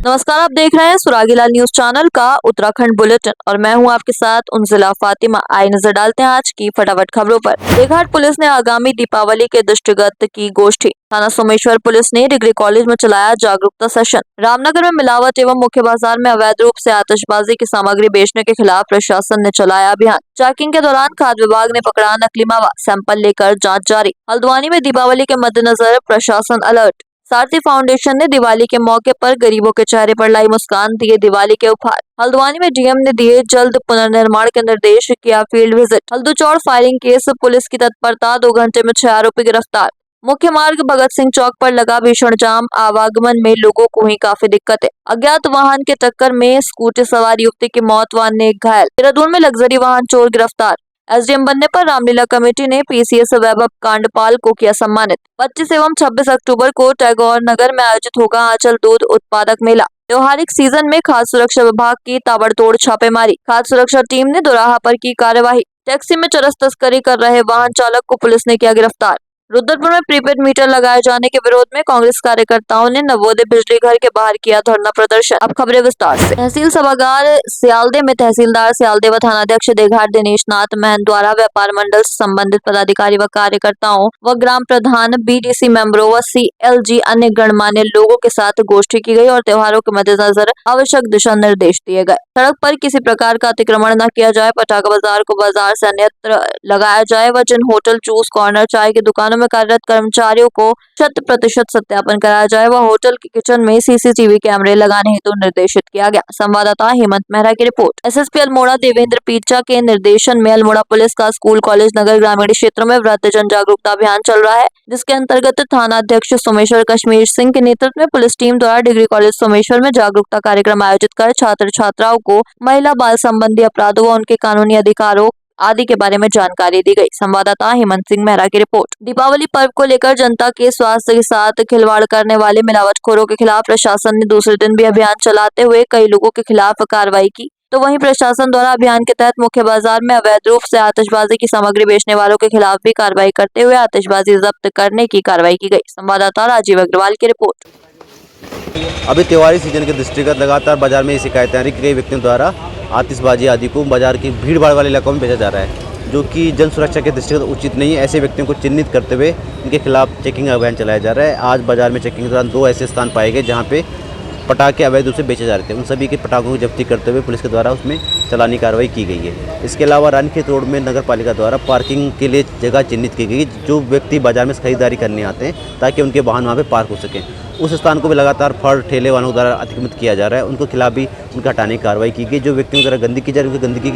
नमस्कार, आप देख रहे हैं सुरागीलाल न्यूज चैनल का उत्तराखंड बुलेटिन और मैं हूं आपके साथ उनजिला फातिमा। आइए नजर डालते हैं आज की फटाफट खबरों पर। देवघाट पुलिस ने आगामी दीपावली के दृष्टिगत की गोष्ठी। थाना सोमेश्वर पुलिस ने डिग्री कॉलेज में चलाया जागरूकता सेशन। रामनगर में मिलावट एवं मुख्य बाजार में अवैध रूप से आतिशबाजी की सामग्री बेचने के खिलाफ प्रशासन ने चलाया अभियान। चेकिंग के दौरान खाद्य विभाग ने पकड़ा नकली मावा, सैंपल लेकर जाँच जारी। हल्द्वानी में दीपावली के मद्देनजर प्रशासन अलर्ट। सारथी फाउंडेशन ने दिवाली के मौके पर गरीबों के चेहरे पर लाई मुस्कान, दिए दिवाली के उपहार। हल्द्वानी में डीएम ने दिए जल्द पुनर्निर्माण के निर्देश, किया field visit. Halduchaur firing case, police की तत्परता, 2 घंटे में 6 आरोपी गिरफ्तार। मुख्य मार्ग भगत सिंह चौक पर लगा भीषण जाम, आवागमन में लोगों को हुई काफी दिक्कतें। अज्ञात वाहन के टक्कर में स्कूटी सवार युवती की मौत व अन्य घायल। देहरादून में लग्जरी वाहन चोर गिरफ्तार। एसडीएम बनने पर रामलीला कमेटी ने पीसीएस वैभव कांडपाल को किया सम्मानित। 25 एवं 26 अक्टूबर को टैगोर नगर में आयोजित होगा आंचल दूध उत्पादक मेला। त्योहारिक सीजन में खाद्य सुरक्षा विभाग की ताबड़तोड़ छापेमारी। खाद्य सुरक्षा टीम ने दोराहा पर की कार्यवाही। टैक्सी में चरस तस्करी कर रहे वाहन चालक को पुलिस ने किया गिरफ्तार। रुद्रपुर में प्रीपेड मीटर लगाए जाने के विरोध में कांग्रेस कार्यकर्ताओं ने नवोदय बिजली घर के बाहर किया धरना प्रदर्शन। अब खबरें विस्तार से। तहसील सभागार सियालदे में तहसीलदार सियालदे व थानाध्यक्ष देवघाट दिनेश नाथ महन द्वारा व्यापार मंडल से संबंधित पदाधिकारी व कार्यकर्ताओं व ग्राम प्रधान, बीडीसी मेंबरों व सीएलजी अन्य गणमान्य लोगों के साथ गोष्ठी की गई और त्योहारों के मद्देनजर आवश्यक दिशा निर्देश दिए गए। सड़क पर किसी प्रकार का अतिक्रमण न किया जाए, पटाखा बाजार को बाजार से अन्यत्र लगाया जाए व जिन होटल, जूस कॉर्नर, चाय की दुकानों में कार्यरत कर्मचारियों को 100% सत्यापन कराया जाए व होटल के किचन में सीसीटीवी कैमरे लगाने हेतु निर्देशित किया गया। संवाददाता हेमंत मेहरा की रिपोर्ट। एसएसपी अल्मोड़ा देवेंद्र पीचा के निर्देशन में अल्मोड़ा पुलिस का स्कूल, कॉलेज, नगर, ग्रामीण क्षेत्रों में वृद्धजन जागरूकता अभियान चल रहा है, जिसके अंतर्गत थाना अध्यक्ष सोमेश्वर कश्मीर सिंह के नेतृत्व में पुलिस टीम द्वारा डिग्री कॉलेज सोमेश्वर में जागरूकता कार्यक्रम आयोजित कर छात्र छात्राओं को महिला बाल संबंधी अपराधों व उनके कानूनी अधिकारों आदि के बारे में जानकारी दी गई। संवाददाता हेमंत सिंह मेहरा की रिपोर्ट। दीपावली पर्व को लेकर जनता के स्वास्थ्य के साथ खिलवाड़ करने वाले मिलावटखोरों के खिलाफ प्रशासन ने दूसरे दिन भी अभियान चलाते हुए कई लोगों के खिलाफ कार्रवाई की। तो वहीं प्रशासन द्वारा अभियान के तहत मुख्य बाजार में अवैध रूप से आतिशबाजी की सामग्री बेचने वालों के खिलाफ भी कार्रवाई करते हुए आतिशबाजी जब्त करने की कार्रवाई की गई। संवाददाता राजीव अग्रवाल की रिपोर्ट। अभी त्योहारी सीजन के दृष्टिगत लगातार बाजार में शिकायतें आ रही, कई व्यक्तियों द्वारा आतिशबाजी आदि को बाजार की भीड़ भाड़ वाले इलाकों में बेचा जा रहा है, जो कि जन सुरक्षा के दृष्टिगत उचित नहीं है। ऐसे व्यक्तियों को चिन्हित करते हुए इनके खिलाफ चेकिंग अभियान चलाया जा रहा है। आज बाजार में चेकिंग के दौरान 2 ऐसे स्थान पाए गए जहाँ पे पटाखे अवैध रूप से बेचे जा रहे थे। उन सभी के पटाखों की जब्ती करते हुए पुलिस के द्वारा उसमें चालानी कार्रवाई की गई है। इसके अलावा रानीखेत रोड में नगर पालिका द्वारा पार्किंग के लिए जगह चिन्हित की गई, जो व्यक्ति बाजार में खरीदारी करने आते हैं ताकि उनके वाहन वहाँ पे पार्क हो सकें। उस स्थान को भी लगातार फल ठेले वालों द्वारा अतिक्रमित किया जा रहा है। उनको खिलाफ भी उनका हटाने की कार्रवाई की गई। जो व्यक्तियों द्वारा गंदगी की जा रही है, उनकी गंदगी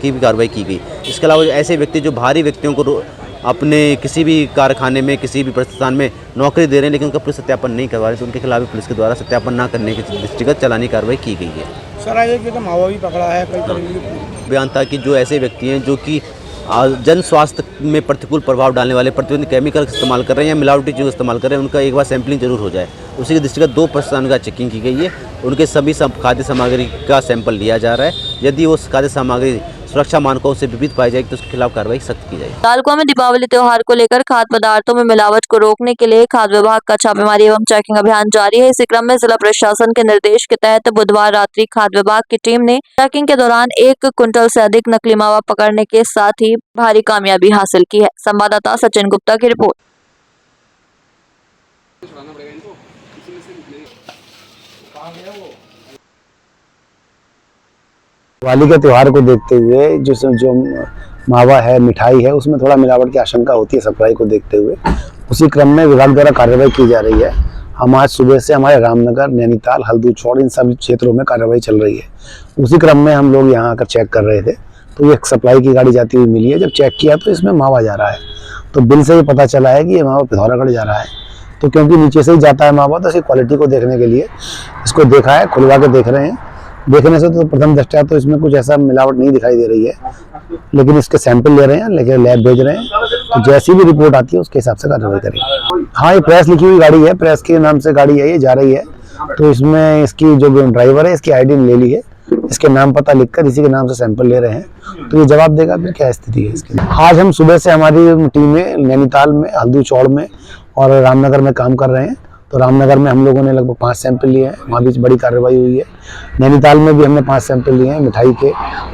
की भी कार्रवाई की गई। इसके अलावा ऐसे व्यक्ति जो भारी व्यक्तियों को अपने किसी भी कारखाने में, किसी भी प्रतिष्ठान में नौकरी दे रहे हैं लेकिन उनका पुलिस सत्यापन नहीं करवा रहे, तो उनके खिलाफ भी पुलिस के द्वारा सत्यापन न करने के दृष्टिगत चालानी कार्रवाई की गई है। सर, एक तो मावा भी पकड़ा है, कई तरह की बयान था कि जो ऐसे व्यक्ति हैं जो कि जन स्वास्थ्य में प्रतिकूल प्रभाव डालने वाले प्रतिबंधित केमिकल इस्तेमाल कर रहे हैं या मिलावटी चीज़ इस्तेमाल कर रहे हैं, उनका एक बार सैंपलिंग जरूर हो जाए। उसी के दृष्टिगत 2 प्रतिष्ठान का चेकिंग की गई है। उनके सभी खाद्य सामग्री का सैंपल लिया जा रहा है। यदि वो खाद्य सामग्री सुरक्षा मानकों से विपरीत पाई जाएगी तो उसके खिलाफ कार्रवाई सख्त की जाएगी। तालुका में दीपावली त्योहार को लेकर खाद्य पदार्थों में मिलावट को रोकने के लिए खाद्य विभाग का छापेमारी एवं चेकिंग अभियान जारी है। इसी क्रम में जिला प्रशासन के निर्देश के तहत बुधवार रात्रि खाद्य विभाग की टीम ने चेकिंग के दौरान 1 क्विंटल से अधिक नकली मावा पकड़ने के साथ ही भारी कामयाबी हासिल की है। संवाददाता सचिन गुप्ता की रिपोर्ट। दिवाली के त्यौहार को देखते हुए जो मावा है, मिठाई है, उसमें थोड़ा मिलावट की आशंका होती है सप्लाई को देखते हुए। उसी क्रम में विभाग द्वारा कार्रवाई की जा रही है। हम आज सुबह से हमारे रामनगर, नैनीताल, हल्दूचौड़ इन सभी क्षेत्रों में कार्रवाई चल रही है। उसी क्रम में हम लोग यहाँ आकर चेक कर रहे थे तो ये सप्लाई की गाड़ी जाती हुई मिली है। जब चेक किया तो इसमें मावा जा रहा है, तो बिल से ये पता चला है कि ये मावा पिथौरागढ़ जा रहा है। तो क्योंकि नीचे से ही जाता है मावा, तो इसकी क्वालिटी को देखने के लिए इसको देखा है, खुलवा के देख रहे हैं। देखने से तो प्रथम दृष्टया तो इसमें कुछ ऐसा मिलावट नहीं दिखाई दे रही है, लेकिन इसके सैंपल ले रहे हैं, लेकिन लैब भेज रहे हैं। तो जैसी भी रिपोर्ट आती है उसके हिसाब से कार्रवाई करेंगे। हाँ, ये प्रेस लिखी हुई गाड़ी है, प्रेस के नाम से गाड़ी है, ये जा रही है। तो इसमें इसकी जो ड्राइवर है इसकी आईडी ले ली है, इसके नाम पता लिखकर इसी के नाम से सैंपल ले रहे हैं। तो ये जवाब देगा फिर क्या स्थिति है इसकी। आज हम सुबह से हमारी टीमें नैनीताल में, हल्दूचौड़ में और रामनगर में काम कर रहे हैं तो रामनगर में हम लोगों ने लगभग 5 सैंपल लिए हैं, वहाँ भी बड़ी कार्रवाई हुई है। नैनीताल में भी हमने 5 सैंपल लिए हैं मिठाई के,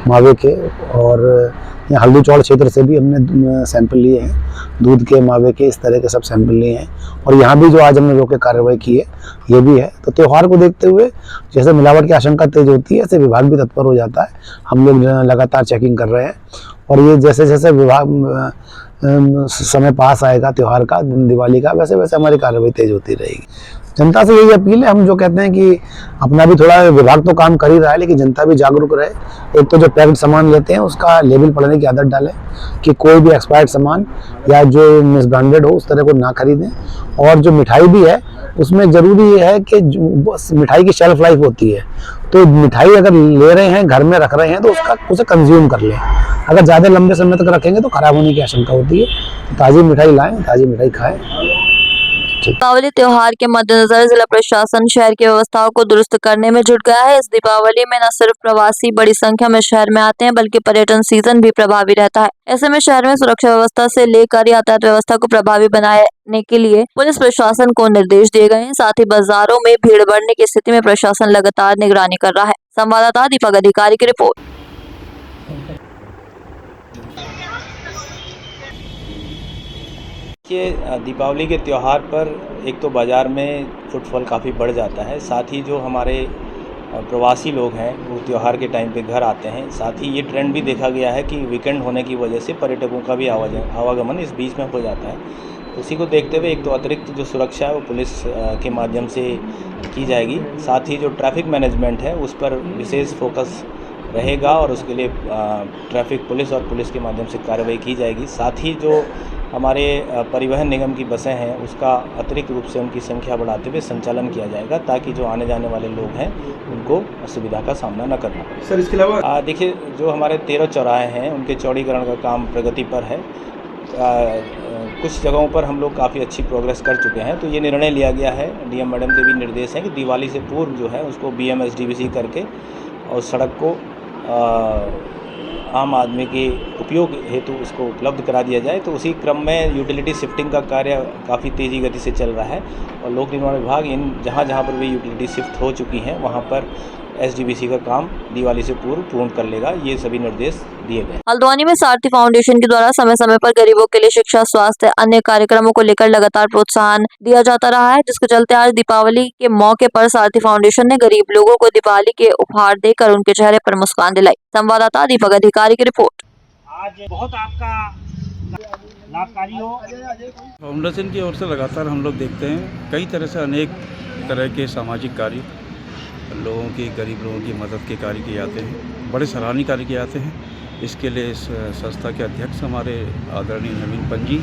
मावे के, और यहाँ हल्दी चौड़ क्षेत्र से भी हमने सैंपल लिए हैं, दूध के, मावे के, इस तरह के सब सैंपल लिए हैं। और यहाँ भी जो आज हमने रोक के कार्रवाई की है ये भी है। तो त्यौहार को देखते हुए जैसे मिलावट की आशंका तेज होती है, ऐसे विभाग भी तत्पर हो जाता है। हम लोग लगातार चेकिंग कर रहे हैं और ये जैसे जैसे विभाग समय पास आएगा त्यौहार का, दिवाली का, वैसे वैसे हमारी कार्रवाई तेज होती रहेगी। जनता से यही अपील है, हम जो कहते हैं कि अपना भी थोड़ा विभाग तो काम कर ही रहा है, लेकिन जनता भी जागरूक रहे। एक तो जो पैक्ड सामान लेते हैं उसका लेबल पढ़ने की आदत डालें कि कोई भी एक्सपायर्ड सामान या जो मिसब्रांडेड हो उस तरह को ना खरीदें। और जो मिठाई भी है उसमें ज़रूरी ये है कि मिठाई की शेल्फ लाइफ होती है, तो मिठाई अगर ले रहे हैं, घर में रख रहे हैं, तो उसे कंज्यूम कर लें। अगर ज़्यादा लंबे समय तक रखेंगे तो खराब होने की आशंका होती है। तो ताज़ी मिठाई लाएं, ताज़ी मिठाई खाएं। दीपावली त्योहार के मद्देनजर जिला प्रशासन शहर की व्यवस्थाओं को दुरुस्त करने में जुट गया है। इस दीपावली में न सिर्फ प्रवासी बड़ी संख्या में शहर में आते हैं, बल्कि पर्यटन सीजन भी प्रभावी रहता है। ऐसे में शहर में सुरक्षा व्यवस्था से लेकर यातायात व्यवस्था को प्रभावी बनाने के लिए पुलिस प्रशासन को निर्देश दिए गए हैं। साथ ही बाजारों में भीड़ बढ़ने की स्थिति में प्रशासन लगातार निगरानी कर रहा है। संवाददाता दीपक अधिकारी की रिपोर्ट। ये दीपावली के त्यौहार पर एक तो बाज़ार में फुटफॉल काफ़ी बढ़ जाता है, साथ ही जो हमारे प्रवासी लोग हैं वो त्यौहार के टाइम पे घर आते हैं। साथ ही ये ट्रेंड भी देखा गया है कि वीकेंड होने की वजह से पर्यटकों का भी आवागमन इस बीच में हो जाता है। उसी को देखते हुए एक तो अतिरिक्त जो सुरक्षा है वो पुलिस के माध्यम से की जाएगी। साथ ही जो ट्रैफिक मैनेजमेंट है उस पर विशेष फोकस रहेगा और उसके लिए ट्रैफिक पुलिस और पुलिस के माध्यम से कार्रवाई की जाएगी। साथ ही जो हमारे परिवहन निगम की बसें हैं उसका अतिरिक्त रूप से उनकी संख्या बढ़ाते हुए संचालन किया जाएगा, ताकि जो आने जाने वाले लोग हैं उनको असुविधा का सामना न करना पड़े। सर, इसके अलावा देखिए, जो हमारे 13 चौराहे हैं उनके चौड़ीकरण का काम प्रगति पर है। कुछ जगहों पर हम लोग काफ़ी अच्छी प्रोग्रेस कर चुके हैं। तो ये निर्णय लिया गया है, डीएम मैडम के भी निर्देश हैं कि दिवाली से पूर्व जो है उसको BMSDBC करके और सड़क को आम आदमी के उपयोग हेतु उसको उपलब्ध करा दिया जाए। तो उसी क्रम में यूटिलिटी शिफ्टिंग का कार्य काफ़ी तेज़ी गति से चल रहा है और लोक निर्माण विभाग इन जहाँ पर भी यूटिलिटी शिफ्ट हो चुकी हैं वहाँ पर SDBC का काम दिवाली से पूर्व पूर्ण कर लेगा। ये सभी निर्देश दिए गए। हल्द्वानी में सारथी फाउंडेशन के द्वारा समय समय पर गरीबों के लिए शिक्षा, स्वास्थ्य, अन्य कार्यक्रमों को लेकर लगातार प्रोत्साहन दिया जाता रहा है, जिसके चलते आज दीपावली के मौके पर सारथी फाउंडेशन ने गरीब लोगों को दीपावली के उपहार देकर उनके चेहरे पर मुस्कान दिलाई। संवाददाता दीपक अधिकारी की रिपोर्ट। आज बहुत आपका लाभकारी हो। फाउंडेशन की ओर से लगातार हम लोग देखते हैं कई तरह से अनेक तरह के सामाजिक कार्य लोगों की, गरीब लोगों की मदद के कार्य किए जाते हैं, बड़े सराहनीय कार्य किए जाते हैं। इसके लिए इस संस्था के अध्यक्ष हमारे आदरणीय नवीन पंजी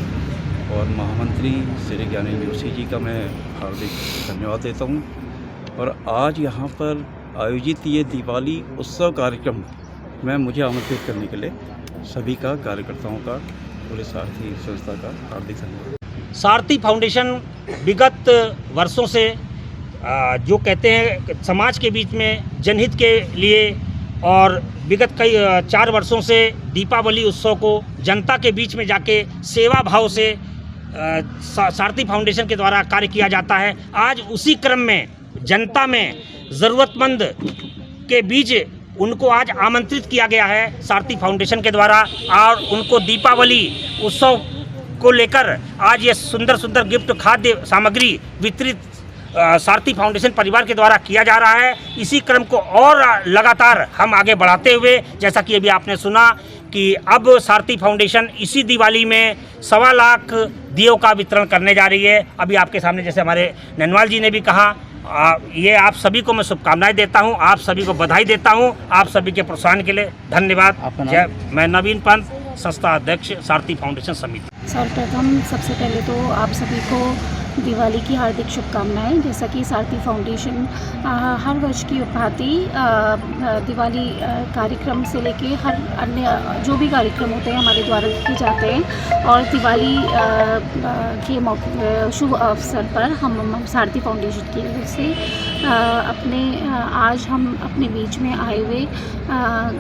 और महामंत्री श्री ज्ञानेंद्र जोशी जी का मैं हार्दिक धन्यवाद देता हूँ। और आज यहाँ पर आयोजित ये दिवाली उत्सव कार्यक्रम में मुझे आमंत्रित करने के लिए सभी का, कार्यकर्ताओं का, पूरे सारथी संस्था का हार्दिक धन्यवाद। सारथी फाउंडेशन विगत वर्षों से जो कहते हैं समाज के बीच में जनहित के लिए और विगत कई 4 वर्षों से दीपावली उत्सव को जनता के बीच में जाके सेवा भाव से सारथी फाउंडेशन के द्वारा कार्य किया जाता है। आज उसी क्रम में जनता में ज़रूरतमंद के बीच उनको आज आमंत्रित किया गया है सारथी फाउंडेशन के द्वारा और उनको दीपावली उत्सव को लेकर आज ये सुंदर सुंदर गिफ्ट, खाद्य सामग्री वितरित सारथी फाउंडेशन परिवार के द्वारा किया जा रहा है। इसी क्रम को और लगातार हम आगे बढ़ाते हुए, जैसा कि अभी आपने सुना कि अब सारथी फाउंडेशन इसी दिवाली में 1.25 लाख दियों का वितरण करने जा रही है। अभी आपके सामने जैसे हमारे नैनवाल जी ने भी कहा, ये आप सभी को मैं शुभकामनाएं देता हूं, आप सभी को बधाई देता हूं, आप सभी के प्रोत्साहन के लिए धन्यवाद। मैं नवीन पंत, संस्था अध्यक्ष, सारथी फाउंडेशन समिति। सर्वप्रथम सबसे पहले तो आप सभी को दिवाली की हार्दिक शुभकामनाएं। जैसा कि सारथी फाउंडेशन हर वर्ष की भांति दिवाली कार्यक्रम से लेके हर अन्य जो भी कार्यक्रम होते हैं हमारे द्वारा किए जाते हैं और दिवाली के शुभ अवसर पर हम सारथी फाउंडेशन की ओर से आज हम अपने बीच में आए हुए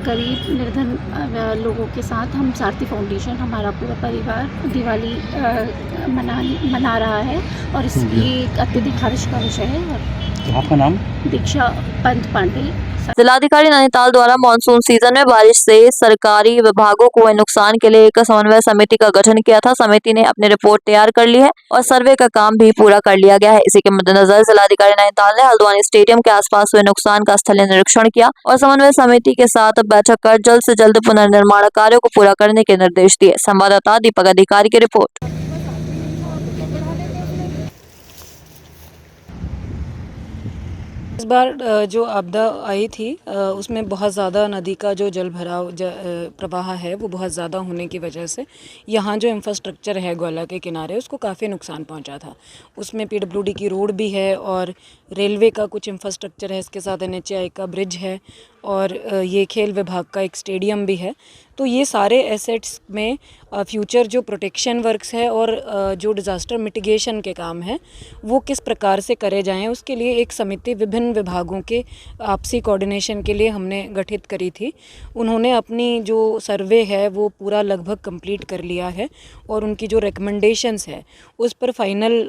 गरीब निर्धन लोगों के साथ हम सारथी फाउंडेशन हमारा पूरा परिवार दिवाली मना रहा है और ये एक अत्यधिक हर्ष का विषय है। तो आपका नाम? दीक्षा पंत पांडे। जिलाधिकारी नैनीताल द्वारा मानसून सीजन में बारिश से सरकारी विभागों को हुए नुकसान के लिए एक समन्वय समिति का गठन किया था। समिति ने अपनी रिपोर्ट तैयार कर ली है और सर्वे का काम भी पूरा कर लिया गया है। इसी के मद्देनजर जिलाधिकारी नैनीताल ने हल्द्वानी स्टेडियम के आसपास हुए नुकसान का स्थलीय निरीक्षण किया और समन्वय समिति के साथ बैठक कर जल्द से जल्द पुनर्निर्माण कार्यों को पूरा करने के निर्देश दिए। संवाददाता दीपक अधिकारी की रिपोर्ट। इस बार जो आपदा आई थी उसमें बहुत ज़्यादा नदी का जो जल भराव प्रवाह है वो बहुत ज़्यादा होने की वजह से यहाँ जो इंफ्रास्ट्रक्चर है गोला के किनारे उसको काफ़ी नुकसान पहुँचा था। उसमें PWD की रोड भी है और रेलवे का कुछ इंफ्रास्ट्रक्चर है, इसके साथ NHAI का ब्रिज है और ये खेल विभाग का एक स्टेडियम भी है। तो ये सारे एसेट्स में फ्यूचर जो प्रोटेक्शन वर्क्स है और जो डिज़ास्टर मिटिगेशन के काम हैं वो किस प्रकार से करे जाएं, उसके लिए एक समिति विभिन्न विभागों के आपसी कोऑर्डिनेशन के लिए हमने गठित करी थी। उन्होंने अपनी जो सर्वे है वो पूरा लगभग कंप्लीट कर लिया है और उनकी जो रिकमेंडेशंस है उस पर फाइनल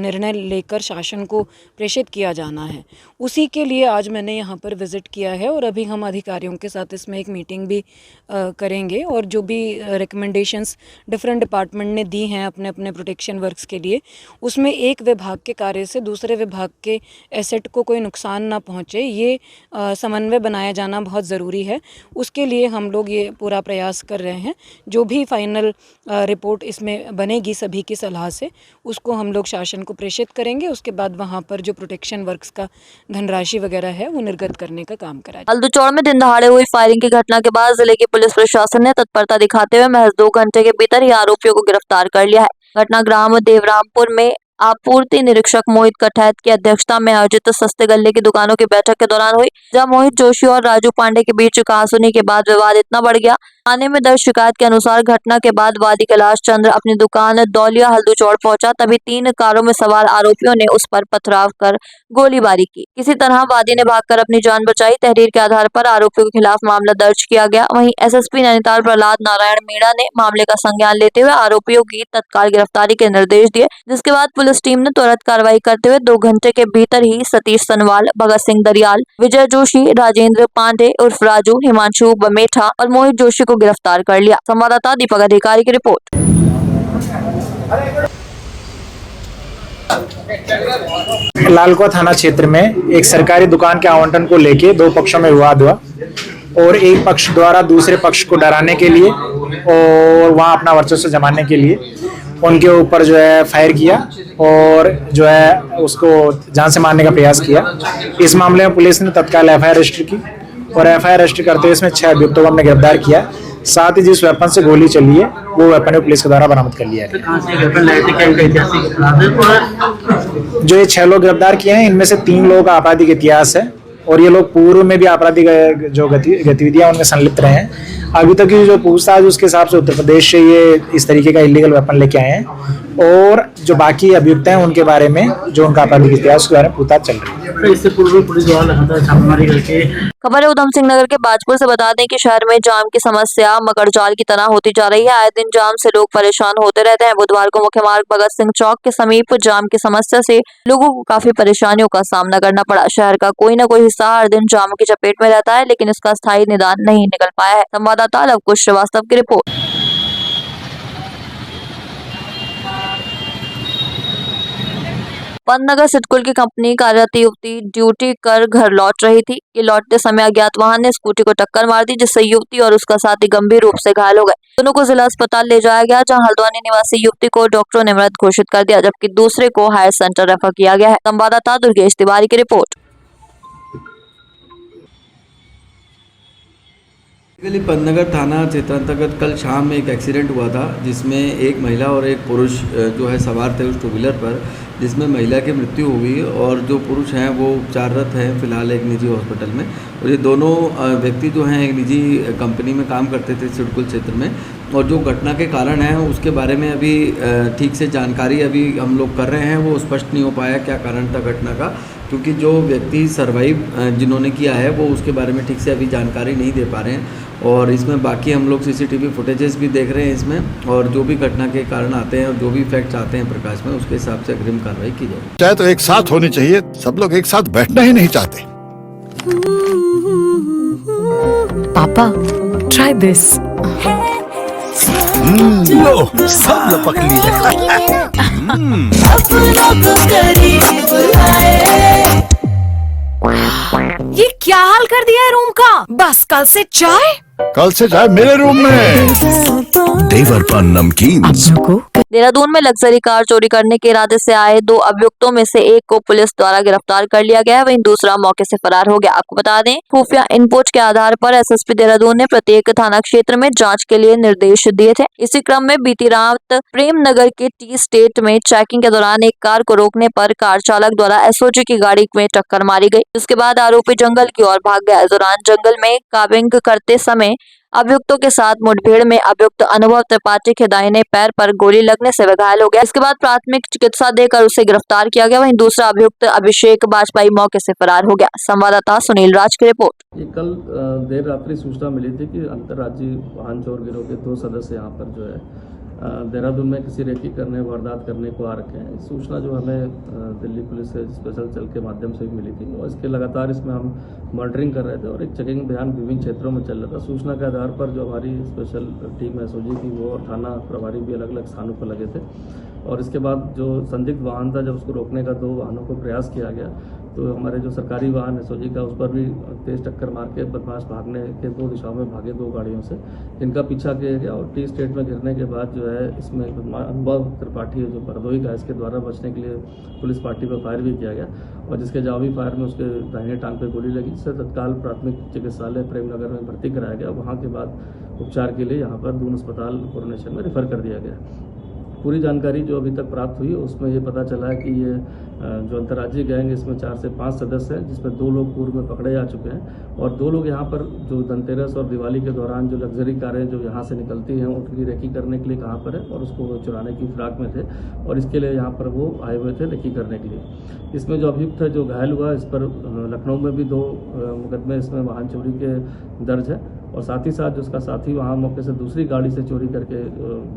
निर्णय लेकर शासन को प्रेषित किया जाना है। उसी के लिए आज मैंने यहाँ पर विज़िट किया है और अभी हम अधिकारियों के साथ इसमें एक मीटिंग भी करेंगे और जो भी रिकमेंडेशंस डिफरेंट डिपार्टमेंट ने दी हैं अपने अपने प्रोटेक्शन वर्क्स के लिए, उसमें एक विभाग के कार्य से दूसरे विभाग के एसेट को कोई नुकसान ना पहुँचे, ये समन्वय बनाया जाना बहुत ज़रूरी है। उसके लिए हम लोग ये पूरा प्रयास कर रहे हैं। जो भी फाइनल रिपोर्ट इसमें बनेगी सभी की सलाह से, उसको हम लोग शासन को प्रेषित करेंगे। उसके बाद वहाँ पर जो प्रोटेक्शन वर्क्स का धनराशि वगैरह है वो निर्गत करने का काम करा। हल्दूचौड़ में दिन दहाड़े हुई फायरिंग की घटना के बाद जिले की पुलिस प्रशासन ने तत्परता दिखाते हुए महज 2 घंटे के भीतर ही आरोपियों को गिरफ्तार कर लिया है। घटना ग्राम देवरामपुर में आपूर्ति निरीक्षक मोहित कठैत की अध्यक्षता में आयोजित सस्ते गल्ले की दुकानों की बैठक के दौरान हुई, जहां मोहित जोशी और राजू पांडे के बीच कहासुनी के बाद विवाद इतना बढ़ गया। थाने में दर्ज शिकायत के अनुसार घटना के बाद वादी कैलाश चंद्र अपनी दुकान दौलिया हल्दूचौड़ पहुंचा, तभी 3 कारों में सवार आरोपियों ने उस पर पथराव कर गोलीबारी की। किसी तरह वादी ने भागकर अपनी जान बचाई। तहरीर के आधार पर आरोपियों के खिलाफ मामला दर्ज किया गया। वहीं SSP नैनीताल प्रहलाद नारायण मीणा ने मामले का संज्ञान लेते हुए आरोपियों की तत्काल गिरफ्तारी के निर्देश दिए, जिसके बाद पुलिस टीम ने तुरंत कार्रवाई करते हुए 2 घंटे के भीतर ही सतीश सनवाल, भगत सिंह दरियाल, विजय जोशी, राजेंद्र पांडे उर्फ राजू, हिमांशु बमेठा और मोहित जोशी को गिरफ्तार कर लिया। संवाददाता दीपक अधिकारी की रिपोर्ट। लालकुआ थाना क्षेत्र में एक सरकारी दुकान के आवंटन को लेके 2 पक्षों में विवाद हुआ और एक पक्ष द्वारा दूसरे पक्ष को डराने के लिए और वहां अपना वर्चस्व जमाने के लिए उनके ऊपर जो है फायर किया और जो है उसको जान से मारने का प्रयास किया। इस मामले में पुलिस ने तत्काल FIR रजिस्टर की और FIR रजिस्टर करते हुए इसमें 6 अभियुक्तों को हमने गिरफ्तार किया। साथ ही जिस वेपन से गोली चली है वो वेपन पुलिस के द्वारा बरामद कर लिया है। जो ये 6 लोग गिरफ्तार किए हैं इनमें से 3 लोगों का आपराधिक इतिहास है और ये लोग पूर्व में भी आपराधिक जो गतिविधियां उनमें संलिप्त रहे हैं। अभी तक की जो पूछताछ उसके हिसाब से उत्तर प्रदेश से ये इस तरीके का इलीगल वेपन लेके आए हैं और जो बाकी अभियुक्त हैं उनके बारे में जो उनका आपराधिक इतिहास के बारे में पूछताछ चल रही है। इससे पूर्व पुलिस द्वारा लगातार छापेमारी करके खबर है उधम सिंह नगर के बाजपुर से। बता दें कि शहर में जाम की समस्या मकड़जाल की तरह होती जा रही है। आए दिन जाम से लोग परेशान होते रहते हैं। बुधवार को मुख्य मार्ग भगत सिंह चौक के समीप जाम की समस्या से लोगों को काफी परेशानियों का सामना करना पड़ा। शहर का कोई न कोई हिस्सा हर दिन जाम की चपेट में रहता है, लेकिन इसका स्थायी निदान नहीं निकल पाया है। संवाददाता लवकुश श्रीवास्तव की रिपोर्ट। पंतनगर सिडकुल की कंपनी कार्यरत युवती ड्यूटी कर घर लौट रही थी कि लौटते समय अज्ञात वाहन ने स्कूटी को टक्कर मार दी, जिससे युवती और उसका साथी गंभीर रूप से घायल हो गए। दोनों को जिला अस्पताल ले जाया गया, जहां हल्द्वानी निवासी युवती को डॉक्टरों ने मृत घोषित कर दिया, जबकि दूसरे को हायर सेंटर रेफर किया गया है। संवाददाता दुर्गेश तिवारी की रिपोर्ट। पंतनगर थाना क्षेत्र अंतर्गत कल शाम में एक एक्सीडेंट हुआ था, जिसमें एक महिला और एक पुरुष जो है सवार थे उस 2 व्हीलर पर, जिसमें महिला की मृत्यु हुई और जो पुरुष हैं वो उपचाररत हैं फिलहाल एक निजी हॉस्पिटल में। और ये दोनों व्यक्ति जो हैं एक निजी कंपनी में काम करते थे सिडकुल क्षेत्र में। और जो घटना के कारण है उसके बारे में अभी ठीक से जानकारी अभी हम लोग कर रहे हैं, वो स्पष्ट नहीं हो पाया क्या कारण था घटना का। क्योंकि जो व्यक्ति सर्वाइव जिन्होंने किया है वो उसके बारे में ठीक से अभी जानकारी नहीं दे पा रहे हैं। और इसमें बाकी हम लोग सीसीटीवी फुटेजेस भी देख रहे हैं इसमें, और जो भी घटना के कारण आते हैं और जो भी फैक्ट्स आते हैं प्रकाश में, उसके हिसाब से अग्रिम कार्रवाई की जाएगी। चाहे तो एक साथ होनी चाहिए, सब लोग एक साथ बैठना ही नहीं चाहते। पापा ट्राई दिस। लो सब लपक ली। ये क्या हाल कर दिया है रूम का? बस कल से चाय मेरे रूम में। देवरपन नमकीन। देहरादून में लग्जरी कार चोरी करने के इरादे से आए 2 अभियुक्तों में से एक को पुलिस द्वारा गिरफ्तार कर लिया गया है, वहीं दूसरा मौके से फरार हो गया। आपको बता दें, खुफिया इनपुट के आधार पर एसएसपी देहरादून ने प्रत्येक थाना क्षेत्र में जांच के लिए निर्देश दिए थे। इसी क्रम में बीती रात प्रेम नगर के टी स्टेट में चेकिंग के दौरान एक कार को रोकने पर कार चालक द्वारा एसओजी की गाड़ी में टक्कर मारी गई। उसके बाद आरोपी जंगल की ओर भाग गया। इस दौरान जंगल में काबिंग करते समय अभियुक्तों के साथ मुठभेड़ में अभियुक्त अनुभव त्रिपाठी के दाहिने पैर पर गोली लगने से वह घायल हो गया। इसके बाद प्राथमिक चिकित्सा देकर उसे गिरफ्तार किया गया। वहीं दूसरा अभियुक्त अभिषेक बाजपेयी मौके से फरार हो गया। संवाददाता सुनील राज की रिपोर्ट। ये कल देर रात्रि सूचना मिली थी कि अंतर्राज्यीय वाहन चोर गिरोह के 2 सदस्य यहाँ पर जो है देहरादून में किसी रेकी करने वारदात करने को आ रखे हैं। सूचना जो हमें दिल्ली पुलिस से स्पेशल सेल के माध्यम से भी मिली थी, और इसके लगातार इसमें हम मॉनिटरिंग कर रहे थे और एक चेकिंग अभियान विभिन्न क्षेत्रों में चल रहा था। सूचना के आधार पर जो हमारी स्पेशल टीम एसओजी की वो और थाना प्रभारी भी अलग अलग स्थानों पर लगे थे, और इसके बाद जो संदिग्ध वाहन था, जब उसको रोकने का 2 वाहनों को प्रयास किया गया तो हमारे जो सरकारी वाहन एसओजी का, उस पर भी तेज टक्कर मार के बदमाश भागने के 2 दिशाओं में भागे 2 गाड़ियों से, इनका पीछा किया गया। और टी स्टेट में गिरने के बाद जो है इसमें अनुभव त्रिपाठी जो परदोही का, इसके द्वारा बचने के लिए पुलिस पार्टी पर फायर भी किया गया, और जिसके जवाबी फायर में उसके दाहिने टांग पे गोली लगी, जिससे तत्काल प्राथमिक चिकित्सालय प्रेमनगर में भर्ती कराया गया। वहाँ के बाद उपचार के लिए यहाँ पर दून अस्पताल कोरोनेशन में रेफर कर दिया गया। पूरी जानकारी जो अभी तक प्राप्त हुई उसमें ये पता चला है कि ये जो अंतर्राज्यीय गैंग, इसमें 4 से 5 सदस्य हैं, जिसमें 2 लोग पूर्व में पकड़े जा चुके हैं, और 2 लोग यहाँ पर जो धनतेरस और दिवाली के दौरान जो लग्जरी कारें जो यहाँ से निकलती हैं उनकी रेकी करने के लिए कहाँ पर है, और उसको चुराने की फिराक में थे, और इसके लिए यहाँ पर वो आए हुए थे रेकी करने के लिए। इसमें जो अभियुक्त है जो घायल हुआ, इस पर लखनऊ में भी 2 मुकदमे इसमें वाहन चोरी के दर्ज है, और साथ ही साथ जो उसका साथी वहाँ मौके से दूसरी गाड़ी से चोरी करके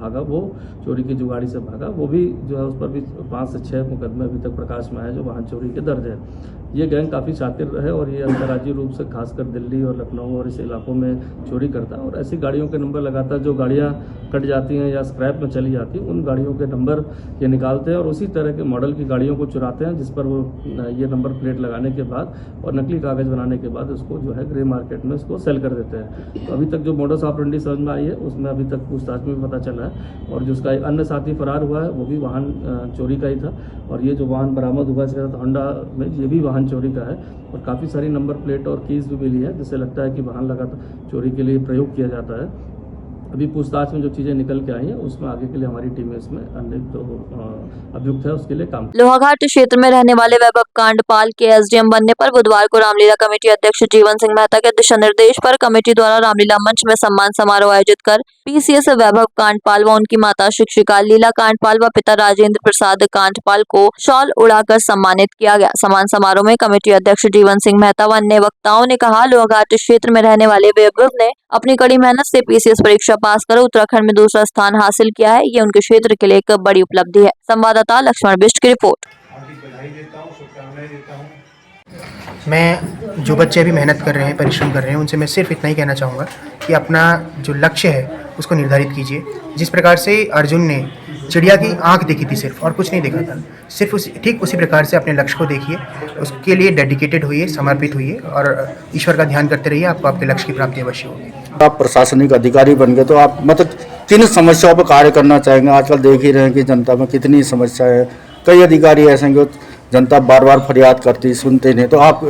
भागा, वो चोरी की जो गाड़ी से भागा, वो भी जो है उस पर भी 5 से 6 मुकदमे अभी तक प्रकाश में आए जो वाहन चोरी के दर्ज है। ये गैंग काफ़ी शातिर है, और ये अंतर्राज्यीय रूप से खासकर दिल्ली और लखनऊ और इस इलाकों में चोरी करता है, और ऐसी गाड़ियों के नंबर लगातार जो गाड़ियाँ कट जाती हैं या स्क्रैप में चली जाती हैं, उन गाड़ियों के नंबर ये निकालते हैं और उसी तरह के मॉडल की गाड़ियों को चुराते हैं, जिस पर वो ये नंबर प्लेट लगाने के बाद और नकली कागज़ बनाने के बाद उसको जो है ग्रे मार्केट में उसको सेल कर देते हैं। तो अभी तक जो मोडस ऑपरेंडी समझ में आई है उसमें अभी तक पूछताछ में पता चला है, और जिसका एक अन्य साथी फरार हुआ है वो भी वाहन चोरी का ही था, और ये जो वाहन बरामद हुआ इसके साथ होंडा में ये भी वाहन चोरी का है, और काफ़ी सारी नंबर प्लेट और कीज़ भी मिली है, जिससे लगता है कि वाहन लगातार चोरी के लिए प्रयोग किया जाता है। अभी पूछताछ में जो चीजें निकल के आई हैं उसमें आगे के लिए हमारी टीम इसमें अन्य जो अभियुक्त है उसके लिए काम। लोहाघाट क्षेत्र में रहने वाले वैभव कांडपाल के एसडीएम बनने पर बुधवार को रामलीला कमेटी अध्यक्ष जीवन सिंह मेहता के दिशा निर्देश पर कमेटी द्वारा रामलीला मंच में सम्मान समारोह आयोजित कर पीसीएस वैभव कांडपाल व उनकी माता शिक्षिका लीला कांडपाल व पिता राजेंद्र प्रसाद कांडपाल को शॉल उड़ाकर सम्मानित किया गया। सम्मान समारोह में कमेटी अध्यक्ष जीवन सिंह मेहता व अन्य वक्ताओं ने कहा, लोहाघाट क्षेत्र में रहने वाले वैभव ने अपनी कड़ी मेहनत से पीसीएस परीक्षा पास कर उत्तराखंड में दूसरा स्थान हासिल किया है। ये उनके क्षेत्र के लिए एक बड़ी उपलब्धि है। संवाददाता लक्ष्मण बिष्ट की रिपोर्ट। मैं जो बच्चे अभी मेहनत कर रहे हैं, परिश्रम कर रहे हैं, उनसे मैं सिर्फ इतना ही कहना चाहूँगा कि अपना जो लक्ष्य है उसको निर्धारित कीजिए। जिस प्रकार से अर्जुन ने चिड़िया की आंख देखी थी सिर्फ, और कुछ नहीं देखा था, सिर्फ ठीक उसी प्रकार से अपने लक्ष्य को देखिए, उसके लिए डेडिकेटेड होइए, समर्पित होइए और ईश्वर का ध्यान करते रहिए। आपको आपके लक्ष्य की प्राप्ति अवश्य होगी। आप प्रशासनिक अधिकारी बन गए तो आप मतलब किन समस्याओं पर कार्य करना चाहेंगे? आजकल देख ही रहे हैं कि जनता में कितनी समस्या है। कई अधिकारी ऐसे हैं कि जनता बार बार फरियाद करती, सुनते नहीं, तो आप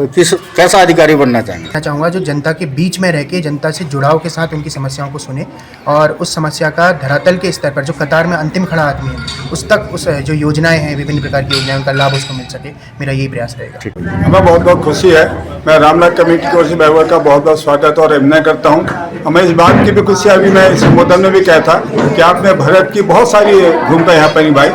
कैसा अधिकारी बनना चाहेंगे? मैं चाहूँगा जो जनता के बीच में रह के जनता से जुड़ाव के साथ उनकी समस्याओं को सुने और उस समस्या का धरातल के स्तर पर जो कतार में अंतिम खड़ा आदमी है उस तक उस जो योजनाएं हैं, विभिन्न प्रकार की योजनाएं, उनका लाभ उसको मिल सके। मेरा यही प्रयास रहेगा। हमें बहुत बहुत खुशी है। मैं रामलीला कमेटी की ओर से वैभव का बहुत बहुत स्वागत और अभिनंदन करता हूँ। हमें इस बात की भी खुशी है, अभी मैं इस संबोधन में भी कहा था कि आपने भारत की बहुत सारी भूमिका यहाँ पर निभाई।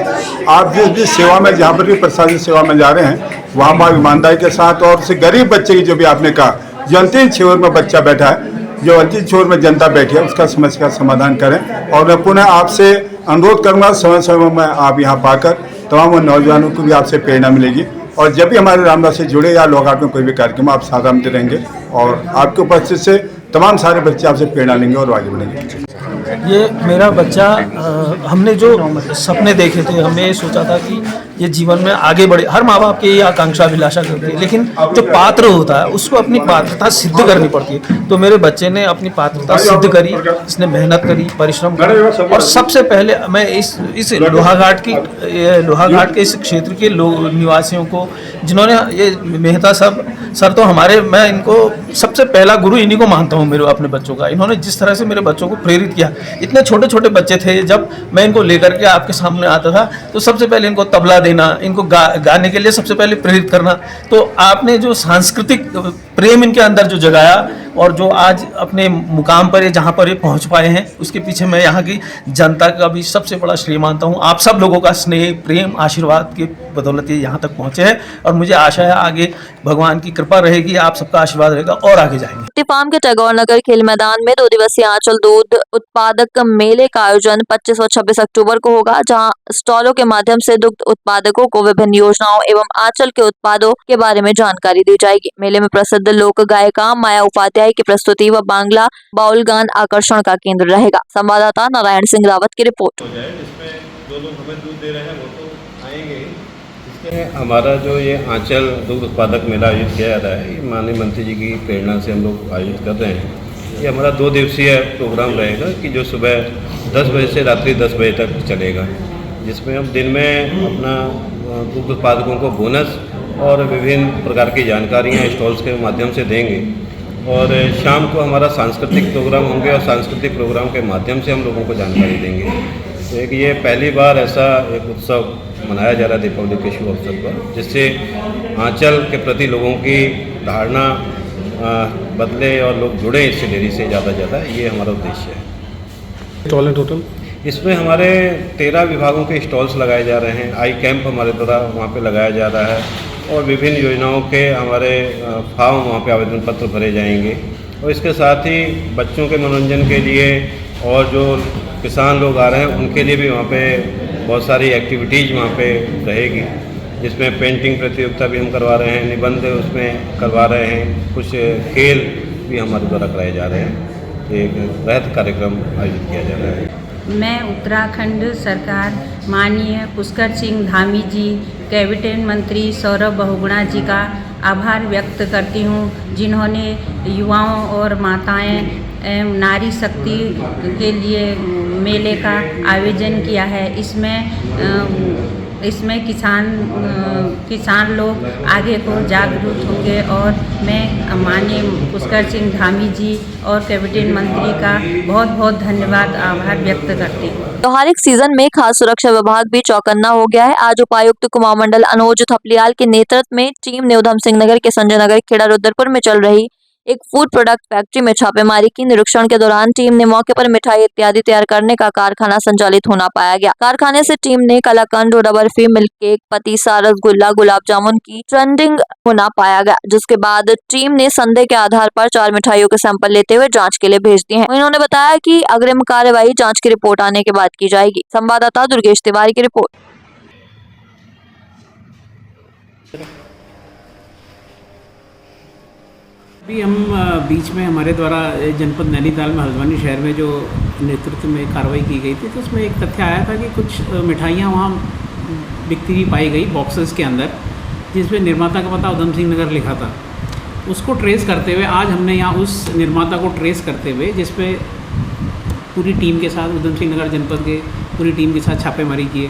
आप जिस भी सेवा में, जहाँ पर भी प्रशासनिक सेवा में में जा रहे हैं वहाँ पर ईमानदारी के साथ, और उसे गरीब बच्चे की जो भी आपने कहा जो अंतिम छोर में बच्चा बैठा है, जो अंतिम छोर में जनता बैठी है, उसका समस्या का समाधान करें। और मैं पुनः आपसे अनुरोध करूँगा समय समय में आप यहाँ पाकर तमाम नौजवानों को भी आपसे प्रेरणा मिलेगी, और जब भी हमारे रामदास से जुड़े या लोकहाट में कोई भी कार्यक्रम आप साथ आते रहेंगे और आपके उपस्थित से तमाम सारे बच्चे आपसे प्रेरणा लेंगे और आगे बढ़ेंगे। ये मेरा बच्चा हमने जो सपने देखे थे, हमने ये सोचा था कि ये जीवन में आगे बढ़े। हर माँ बाप की ये आकांक्षा अभिलाषा करते हैं, लेकिन जो पात्र होता है उसको अपनी पात्रता सिद्ध करनी पड़ती है। तो मेरे बच्चे ने अपनी पात्रता सिद्ध करी, इसने मेहनत करी, परिश्रम करी, और सबसे पहले मैं इस लोहाघाट के इस क्षेत्र के लोग निवासियों को, जिन्होंने ये मेहता सर तो हमारे, मैं इनको सबसे पहला गुरु इन्हीं को मानता हूँ मेरे अपने बच्चों का। इन्होंने जिस तरह से मेरे बच्चों को प्रेरित किया, इतने छोटे छोटे बच्चे थे, जब मैं इनको लेकर के आपके सामने आता था तो सबसे पहले इनको तबला देना, इनको गाने के लिए सबसे पहले प्रेरित करना। तो आपने जो सांस्कृतिक प्रेम इनके अंदर जो जगाया और जो आज अपने मुकाम पर जहाँ पर ये पहुँच पाए हैं, उसके पीछे मैं यहाँ की जनता का भी सबसे बड़ा श्रेय मानता हूँ। आप सब लोगों का स्नेह, प्रेम, आशीर्वाद के बदौलत ये यहाँ तक पहुँचे हैं, और मुझे आशा है आगे भगवान की कृपा रहेगी, आप सबका आशीर्वाद रहेगा और आगे जाएंगे। फार्म के टैगोर नगर खेल मैदान में 2 दिवसीय आंचल दूध उत्पादक मेले का आयोजन 25 और 26 अक्टूबर को होगा, जहां स्टॉलों के माध्यम से दुग्ध उत्पादकों को विभिन्न योजनाओं एवं आंचल के उत्पादों के बारे में जानकारी दी जाएगी। मेले में प्रसिद्ध लोक गायिका माया उपाध्याय की प्रस्तुति व बांग्ला बाउल गान आकर्षण का केंद्र रहेगा। संवाददाता नारायण सिंह रावत की रिपोर्ट। हमारा जो ये आंचल दुग्ध उत्पादक मेला आयोजित किया जा रहा है, ये माननीय मंत्री जी की प्रेरणा से हम लोग आयोजित कर रहे हैं। ये हमारा 2 दिवसीय प्रोग्राम रहेगा कि जो सुबह 10 बजे से रात्रि 10 बजे तक चलेगा, जिसमें हम दिन में अपना दुग्ध उत्पादकों को बोनस और विभिन्न प्रकार की जानकारियाँ स्टॉल्स के माध्यम से देंगे, और शाम को हमारा सांस्कृतिक प्रोग्राम होंगे, और सांस्कृतिक प्रोग्राम के माध्यम से हम लोगों को जानकारी देंगे। तो एक ये पहली बार ऐसा एक उत्सव मनाया जा रहा है दीपावली के शुभ अवसर पर, जिससे आंचल के प्रति लोगों की धारणा बदले और लोग जुड़े इससे डेयरी से ज़्यादा, ये हमारा उद्देश्य है। टोटल इसमें हमारे 13 विभागों के स्टॉल्स लगाए जा रहे हैं। आई कैंप हमारे द्वारा वहाँ पे लगाया जा रहा है, और विभिन्न योजनाओं के हमारे फॉर्म वहाँ पे आवेदन पत्र भरे जाएंगे, और इसके साथ ही बच्चों के मनोरंजन के लिए और जो किसान लोग आ रहे हैं उनके लिए भी वहाँ पे बहुत सारी एक्टिविटीज़ वहाँ पे रहेगी, जिसमें पेंटिंग प्रतियोगिता भी हम करवा रहे हैं, निबंध उसमें करवा रहे हैं, कुछ खेल भी हमारे द्वारा कराए जा रहे हैं। एक वृहद कार्यक्रम आयोजित किया जा रहा है। मैं उत्तराखंड सरकार माननीय पुष्कर सिंह धामी जी, कैबिनेट मंत्री सौरभ बहुगुणा जी का आभार व्यक्त करती हूँ, जिन्होंने युवाओं और माताएं नारी शक्ति के लिए मेले का आयोजन किया है। इसमें किसान लोग आगे को जागरूक होंगे, और मैं माननीय पुष्कर सिंह धामी जी और कैबिनेट मंत्री का बहुत बहुत धन्यवाद आभार व्यक्त करती हूँ। त्योहारिक सीजन में खास सुरक्षा विभाग भी चौकन्ना हो गया है। आज उपायुक्त कुमार मंडल अनुज थपलियाल के नेतृत्व में टीम ने उधम सिंह नगर के संजय नगर, खेड़ा, रुद्रपुर में चल रही एक फूड प्रोडक्ट फैक्ट्री में छापेमारी की। निरीक्षण के दौरान टीम ने मौके पर मिठाई इत्यादि तैयार करने का कारखाना संचालित होना पाया गया। कारखाने से टीम ने कलाकंद, डोडा बर्फी, मिल्क केक, पतीसा, रसगुल्ला, गुलाब जामुन की ट्रेंडिंग होना पाया गया, जिसके बाद टीम ने संदेह के आधार पर 4 मिठाइयों के सैंपल लेते हुए जाँच के लिए भेज दिए हैं। उन्होंने बताया कि अग्रिम कार्यवाही जाँच की रिपोर्ट आने के बाद की जाएगी। संवाददाता दुर्गेश तिवारी की रिपोर्ट। अभी हम बीच में हमारे द्वारा जनपद नैनीताल में हल्द्वानी शहर में जो नेतृत्व में कार्रवाई की गई थी, तो उसमें एक तथ्य आया था कि कुछ मिठाइयाँ वहाँ बिकती हुई पाई गई बॉक्सेस के अंदर, जिसमें निर्माता का पता उधम सिंह नगर लिखा था। उसको ट्रेस करते हुए आज हमने यहाँ उस निर्माता को ट्रेस करते हुए, जिसपे पूरी टीम के साथ उधम सिंह नगर जनपद के पूरी टीम के साथ छापेमारी किए।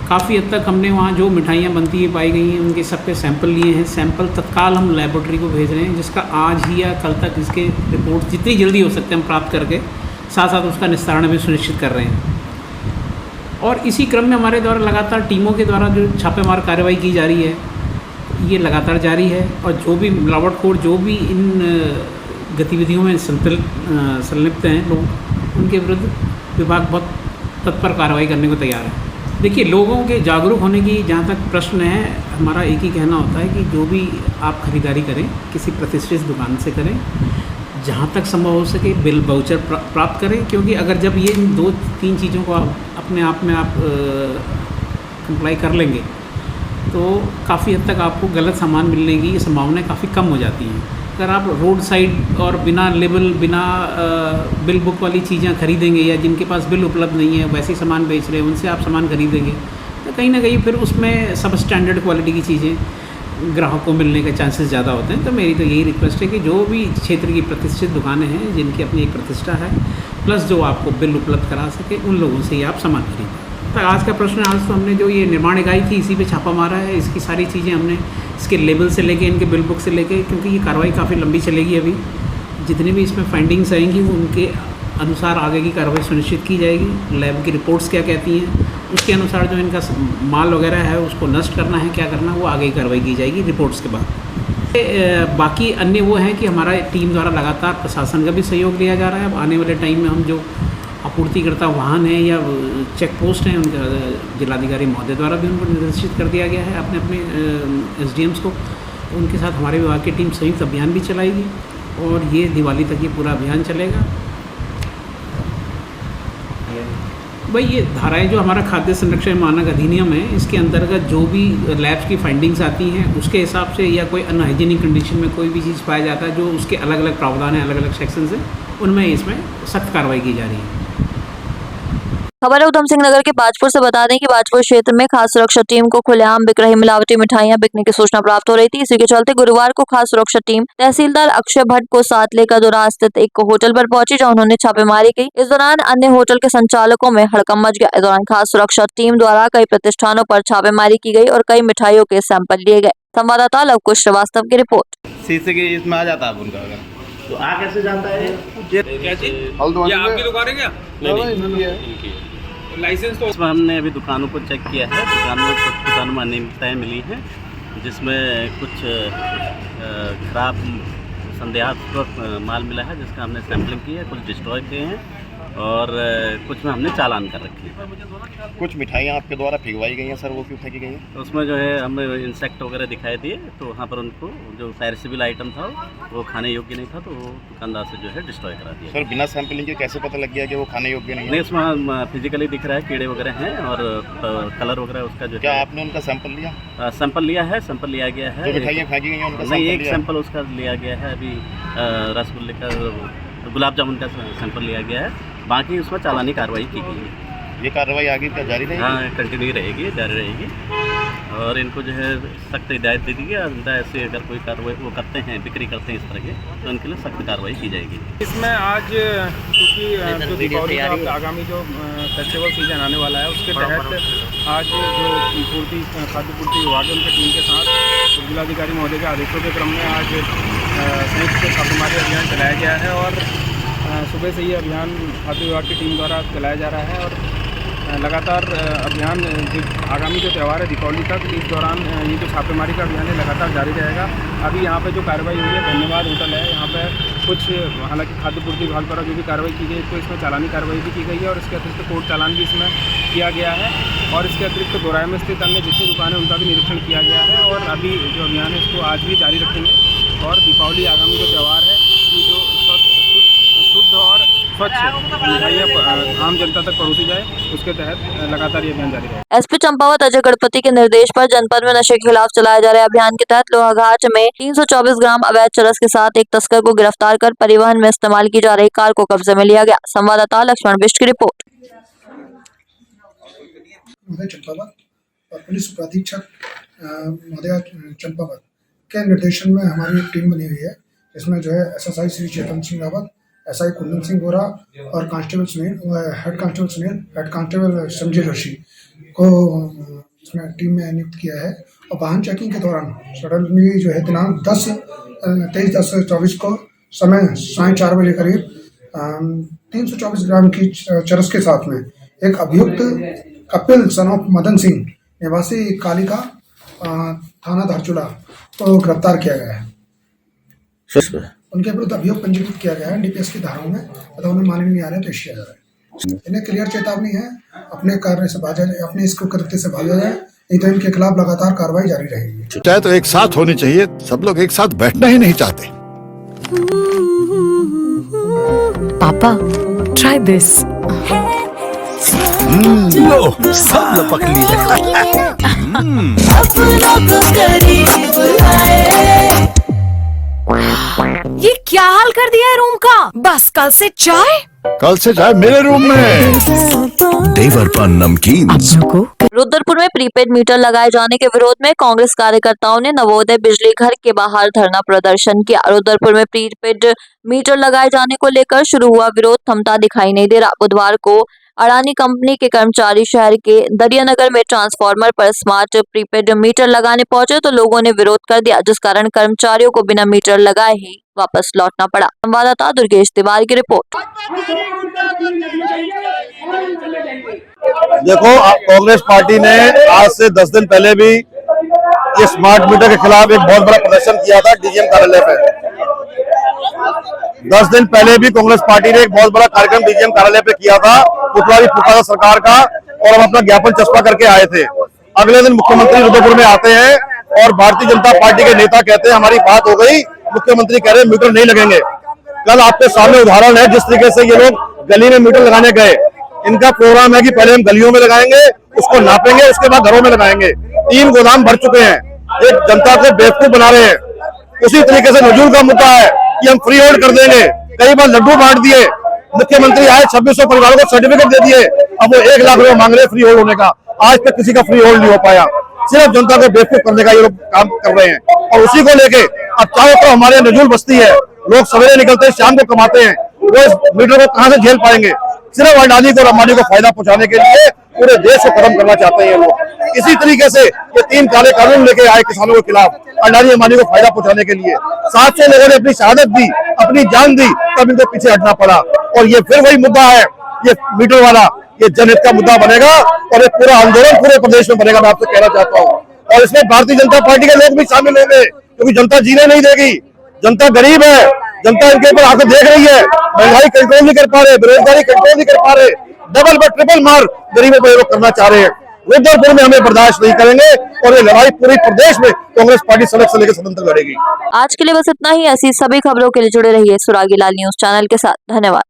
काफ़ी हद तक हमने वहाँ जो मिठाइयाँ बनती हुई पाई गई हैं उनके सबके सैंपल लिए हैं। सैंपल तत्काल हम लेबोरेटरी को भेज रहे हैं, जिसका आज ही या कल तक इसके रिपोर्ट जितनी जल्दी हो सकते हैं हम प्राप्त करके साथ साथ उसका निस्तारण भी सुनिश्चित कर रहे हैं। और इसी क्रम में हमारे द्वारा लगातार टीमों के द्वारा जो छापेमार कार्रवाई की जा रही है, ये लगातार जारी है, और जो भी मिलावटखोर जो भी इन गतिविधियों में संलिप्त हैं लोग, उनके विरुद्ध विभाग बहुत तत्पर कार्रवाई करने को तैयार है। देखिए, लोगों के जागरूक होने की जहाँ तक प्रश्न है, हमारा एक ही कहना होता है कि जो भी आप खरीदारी करें किसी प्रतिष्ठित दुकान से करें, जहाँ तक संभव हो सके बिल वाउचर प्राप्त करें, क्योंकि अगर जब ये 2-3 चीज़ों को आप अपने आप में आप कंप्लाई कर लेंगे तो काफ़ी हद तक आपको गलत सामान मिलने की संभावनाएं काफ़ी कम हो जाती हैं। अगर आप रोड साइड और बिना लेबल, बिना बिल बुक वाली चीज़ें खरीदेंगे, या जिनके पास बिल उपलब्ध नहीं है वैसे सामान बेच रहे हैं, उनसे आप सामान खरीदेंगे तो कहीं ना कहीं फिर उसमें सब स्टैंडर्ड क्वालिटी की चीज़ें ग्राहक को मिलने के चांसेस ज़्यादा होते हैं। तो मेरी तो यही रिक्वेस्ट है कि जो भी क्षेत्र की प्रतिष्ठित दुकानें हैं, जिनकी अपनी एक प्रतिष्ठा है, प्लस जो आपको बिल उपलब्ध करा सके, उन लोगों से ही आप सामान खरीदें। तो आज का प्रश्न, आज तो हमने जो ये निर्माण इकाई थी इसी पे छापा मारा है। इसकी सारी चीज़ें हमने इसके लेबल से लेके, इनके बिल बुक से लेके, क्योंकि ये कार्रवाई काफ़ी लंबी चलेगी। अभी जितनी भी इसमें फाइंडिंग्स आएंगी वो उनके अनुसार आगे की कार्रवाई सुनिश्चित की जाएगी। लैब की रिपोर्ट्स क्या कहती हैं उसके अनुसार जो इनका माल वगैरह है उसको नष्ट करना है, क्या करना, वो आगे की कार्रवाई की जाएगी रिपोर्ट्स के बाद। बाकी अन्य वो हैं कि हमारा टीम द्वारा लगातार प्रशासन का भी सहयोग लिया जा रहा है। अब आने वाले टाइम में हम जो आपूर्तिकर्ता वाहन है या चेक पोस्ट हैं, उनका जिलाधिकारी महोदय द्वारा भी उनको निर्देशित कर दिया गया है अपने अपने SDMs को। उनके साथ हमारे विभाग की टीम संयुक्त अभियान भी चलाएगी और ये दिवाली तक ये पूरा अभियान चलेगा। भाई, ये धाराएं जो हमारा खाद्य संरक्षण मानक अधिनियम है, इसके अंतर्गत जो भी लैब्स की फाइंडिंग्स आती हैं उसके हिसाब से, या कोई अनहाइजीनिक कंडीशन में कोई भी चीज़ पाया जाता है, जो उसके अलग अलग प्रावधान हैं, अलग अलग सेक्शन हैं, उनमें इसमें सख्त कार्रवाई की जा रही है। खबर है उधम सिंह नगर के बाजपुर से। बता दें कि बाजपुर क्षेत्र में खास सुरक्षा टीम को खुलेआम बिक रही मिलावटी मिठाइयां बिकने की सूचना प्राप्त हो रही थी। इसी के चलते गुरुवार को खास सुरक्षा टीम तहसीलदार अक्षय भट्ट को साथ लेकर दोराहा स्थित एक होटल पर पहुंची, जहां उन्होंने छापेमारी की। इस दौरान अन्य होटल के संचालकों में हड़कंप मच गया। इस दौरान खास सुरक्षा टीम द्वारा कई प्रतिष्ठानों पर छापेमारी की गई और कई मिठाइयों के सैंपल लिए गए। संवाददाता लवकुश श्रीवास्तव की रिपोर्ट। शीशे के इसमें आ जाता है उनका, तो आ कैसे जानता है ये क्या चीज? ये आपकी दुकान है क्या? नहीं, लाइसेंस तो इसमें हमने अभी दुकानों को चेक किया है। दुकानों में अनियमितताएँ मिली हैं, जिसमें कुछ खराब संदेहास्पद माल मिला है, जिसका हमने सैम्पलिंग की है, कुछ डिस्ट्रॉय किए हैं और कुछ में हमने चालान कर रखे हैं। कुछ मिठाइयाँ आपके द्वारा भिजवाई गई हैं सर, वो क्यों फेंकी गई हैं? उसमें जो है हमें इंसेक्ट वगैरह दिखाई दिए, तो वहाँ पर उनको जो पेरिशेबल आइटम था वो खाने योग्य नहीं था, तो वो दुकानदार से जो है डिस्ट्रॉय करा दिया। सर, बिना सैंपलिंग के कैसे पता लग गया कि वो खाने योग्य नहीं है? नहीं, उसमें फिजिकली दिख रहा है कीड़े वगैरह हैं और कलर वगैरह उसका जो क्या आपने उनका सैंपल लिया? सैंपल लिया है, सैंपल लिया गया है। जो मिठाइयाँ फेंकी गई हैं उनका नहीं, एक सैंपल उसका लिया गया है। अभी रसगुल्ले का, गुलाब जामुन का सैंपल लिया गया है। बाकी उसमें चालानी कार्रवाई की गई है। ये कार्रवाई आगे क्या जारी रहेगी? हाँ, कंटिन्यू रहेगी, जारी रहेगी और इनको जो है सख्त हिदायत दे दी गई। ऐसे अगर कोई कार्रवाई वो करते हैं, बिक्री करते हैं इस तरह के, तो उनके लिए सख्त कार्रवाई की जाएगी। इसमें आज क्योंकि जो दीपावली का आगामी जो फेस्टिवल सीजन आने वाला है, उसके तहत आज जो खाद्य पूर्ति विभाग है उनकी टीम के साथ जिलाधिकारी महोदय के आदेशों के क्रम में आज संयुक्त छापेमारी अभियान चलाया गया है और सुबह से ये अभियान खाद्य विभाग की टीम द्वारा चलाया जा रहा है और लगातार अभियान आगामी जो त्यौहार है दीपावली तक, इस दौरान ये जो छापेमारी का अभियान है लगातार जारी रहेगा। अभी यहाँ पे जो कार्रवाई हुई है, धन्यवाद होटल है, यहाँ पे कुछ हालांकि खाद्य पूर्ति विभाग द्वारा जो भी कार्रवाई की गई, तो इसमें चालानी कार्रवाई भी की गई है और इसके अतिरिक्त कोर्ट चालान भी इसमें किया गया है और इसके अतिरिक्त दोराहे में स्थित अन्य जितनी दुकानें उनका भी निरीक्षण किया गया है और अभी जो अभियान है इसको आज भी जारी रखेंगे और दीपावली आगामी जो त्यौहार है कि जो शुद्ध और स्वच्छ मिठाइयाँ आम जनता तक पहुँची जाए, उसके तहत लगातार ये अभियान जारी रहेगा। SP चंपावत अजय गणपति के निर्देश पर जनपद में नशे के खिलाफ चलाए जा रहे अभियान के तहत लोहाघाट में 324 ग्राम अवैध चरस के साथ एक तस्कर को गिरफ्तार कर परिवहन में इस्तेमाल की जा रही कार को कब्जे में लिया गया। संवाददाता लक्ष्मण बिष्ट की रिपोर्ट। चंपावत और पुलिस उपाधीक्षक महोदय चंपावत के निर्देशन में हमारी एक टीम बनी हुई है, इसमें जो है SSI श्री चेतन सिंह रावत, SI कुंदन सिंह गोरा और constable Sunil, head constable Sunil, head constable Sanjay Joshi को इसमें टीम में नियुक्त किया है और वाहन चेकिंग के दौरान सडनली जो है दिनांक 23/10/24 को समय 4:30 बजे करीब 324 ग्राम की चरस के साथ में एक अभियुक्त कपिल सन ऑफ मदन सिंह निवासी कालिका थाना धारचूला को गिरफ्तार किया गया है। उनके विरुद्ध अभियोग पंजीकृत किया गया है DPS की धाराओं में तथा उन्हें माननीय न्यायालय पेश किया जा रहा है। इन्हें क्लियर चेतावनी है, अपने कार्य से भाजा जाए, अपने इसको कृत्य से भाजा जाए, नहीं तो इनके खिलाफ लगातार कार्रवाई जारी रहेगी। चाहे तो एक साथ होनी चाहिए, सब लोग एक साथ बैठना ही नहीं चाहते। पापा ट्राई दिस। लो सब लपक लिए। ये क्या हाल कर दिया है रूम का? बस कल से चाय मेरे रूम में। देवर पान नमकीन। रुद्रपुर में प्रीपेड मीटर लगाए जाने के विरोध में कांग्रेस कार्यकर्ताओं ने नवोदय बिजली घर के बाहर धरना प्रदर्शन किया। रुद्रपुर में प्रीपेड मीटर लगाए जाने को लेकर शुरू हुआ विरोध थमता दिखाई नहीं दे रहा। बुधवार को अडानी कंपनी के कर्मचारी शहर के दरियानगर में ट्रांसफार्मर पर स्मार्ट प्रीपेड मीटर लगाने पहुंचे तो लोगों ने विरोध कर दिया, जिस कारण कर्मचारियों को बिना मीटर लगाए ही वापस लौटना पड़ा। संवाददाता दुर्गेश तिवारी की रिपोर्ट। देखो, कांग्रेस पार्टी ने आज से 10 दिन पहले भी ये स्मार्ट मीटर के खिलाफ एक बहुत बड़ा प्रदर्शन किया था डीजीएम कार्यालय पे। 10 दिन पहले भी कांग्रेस पार्टी ने एक बहुत बड़ा कार्यक्रम डीजीएम कार्यालय पे किया था, पुतला भी फूका था सरकार का, और हम अपना ज्ञापन चस्पा करके आए थे। अगले दिन मुख्यमंत्री रुद्रपुर में आते हैं और भारतीय जनता पार्टी के नेता कहते हैं हमारी बात हो गई, मुख्यमंत्री कह रहे हैं मीटर नहीं लगेंगे। कल आपके सामने उदाहरण है जिस तरीके से ये लोग गली में मीटर लगाने गए। इनका प्रोग्राम है कि पहले हम गलियों में लगाएंगे, उसको नापेंगे, उसके बाद घरों में लगाएंगे। 3 गोदाम भर चुके हैं, एक जनता को बेवकूफ बना रहे हैं। उसी तरीके से नजूल का मुद्दा है कि हम फ्री होल्ड कर देंगे। कई बार लड्डू बांट दिए, मुख्यमंत्री आए 2600 परिवारों को सर्टिफिकेट दे दिए, अब वो 1 लाख रुपए मांग रहे फ्री होल्ड होने का। आज तक किसी का फ्री होल्ड नहीं हो पाया, सिर्फ जनता को बेवकूफ करने का ये लोग काम कर रहे हैं। और उसी को लेके अब चारों तरफ हमारे नजूल बस्ती है, लोग सवेरे निकलते हैं, शाम को कमाते हैं, वो इस मीटर को कहां से झेल पाएंगे? सिर्फ अडानी को और अंबानी को फायदा पहुंचाने के लिए पूरे देश को खत्म करना चाहते हैं ये लोग। इसी तरीके से ये 3 काले कानून लेके आए किसानों के खिलाफ, अडानी अंबानी को फायदा पहुंचाने के लिए। 700 लोगों ने अपनी शहादत दी, अपनी जान दी, तब इनको पीछे हटना पड़ा। और ये फिर वही मुद्दा है, ये मीटर वाला, ये जनहित का मुद्दा बनेगा और ये पूरा आंदोलन पूरे प्रदेश में बनेगा, मैं आपसे कहना चाहता हूँ। और इसमें भारतीय जनता पार्टी के लोग भी शामिल होंगे, क्योंकि जनता जीने नहीं देगी। जनता गरीब है, जनता इनके ऊपर आकर देख रही है, महंगाई कंट्रोल नहीं कर पा रहे, बेरोजगारी कंट्रोल नहीं कर पा रहे, डबल व ट्रिपल मार गरीबों पर लोग करना चाह रहे हैं। रुद्रपुर में हमें बर्दाश्त नहीं करेंगे और ये लड़ाई पूरी प्रदेश में कांग्रेस पार्टी सड़क से लेकर सदन तक लड़ेगी। आज के लिए बस इतना ही। ऐसी सभी खबरों के लिए जुड़े रहिए सुरागी लाल न्यूज चैनल के साथ। धन्यवाद।